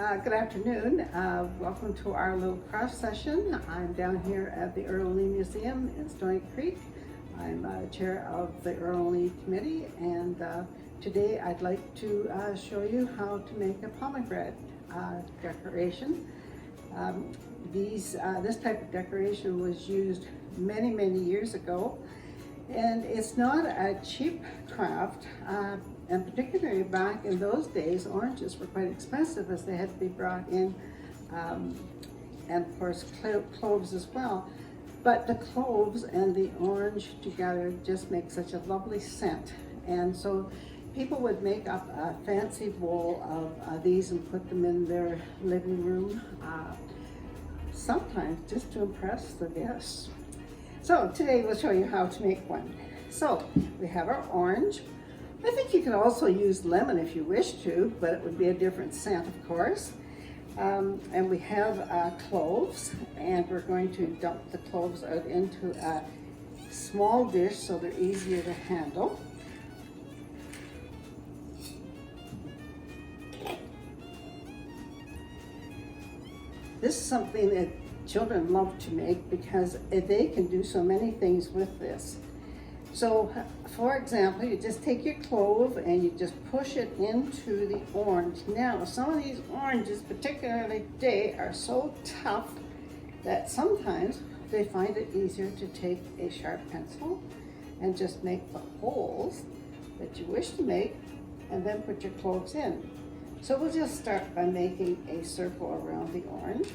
Good afternoon. Welcome to our little craft session. I'm down here at the Earl Lee Museum in Stony Creek. I'm chair of the Earl Lee Committee, and today I'd like to show you how to make a pomegranate decoration. This type of decoration was used many years ago, and it's not a cheap craft. And particularly back in those days, oranges were quite expensive as they had to be brought in, and of course cloves as well. But the cloves and the orange together just make such a lovely scent. And so people would make up a fancy bowl of these and put them in their living room, sometimes just to impress the guests. So today we'll show you how to make one. So we have our orange. I think you can also use lemon if you wish to, but it would be a different scent, of course. And we have cloves, and we're going to dump the cloves out into a small dish so they're easier to handle. This is something that children love to make because they can do so many things with this. So, for example, you just take your clove and you just push it into the orange. Now, some of these oranges, particularly today, are so tough that sometimes they find it easier to take a sharp pencil and just make the holes that you wish to make and then put your cloves in. So we'll just start by making a circle around the orange.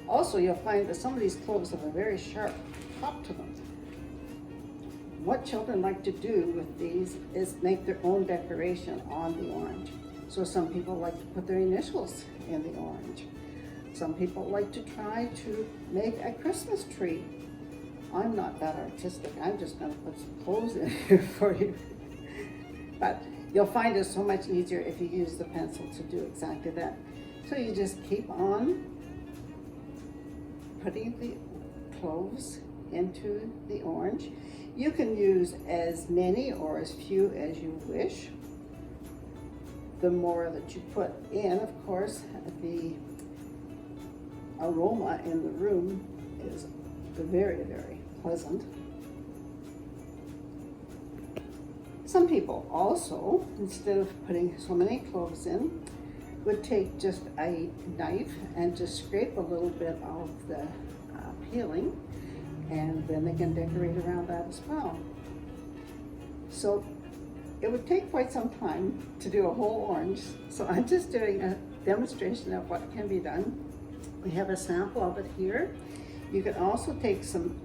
Also, you'll find that some of these cloves have a very sharp top to them. What children like to do with these is make their own decoration on the orange. So some people like to put their initials in the orange. Some people like to try to make a Christmas tree. I'm not that artistic. I'm just going to put some cloves in here for you. But you'll find it so much easier if you use the pencil to do exactly that. So you just keep on putting the cloves into the orange. You can use as many or as few as you wish. The more that you put in, of course, the aroma in the room is very pleasant. Some people also, instead of putting so many cloves in, would take just a knife and just scrape a little bit of the peeling, and then they can decorate around that as well. So it would take quite some time to do a whole orange, so I'm just doing a demonstration of what can be done. We have a sample of it here. You can also take some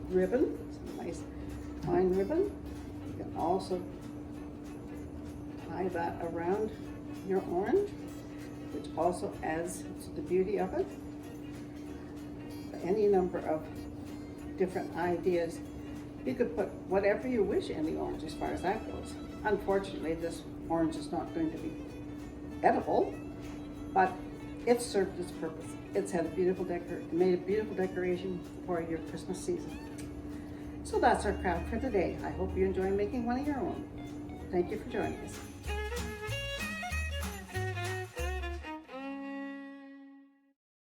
ribbon, some nice fine ribbon. You can also tie that around your orange, which also adds to the beauty of it. Any number of different ideas. You could put whatever you wish in the orange as far as that goes. Unfortunately, this orange is not going to be edible, but it's served its purpose. It's had a beautiful made a beautiful decoration for your Christmas season. So that's our craft for today. I hope you enjoy making one of your own. Thank you for joining us.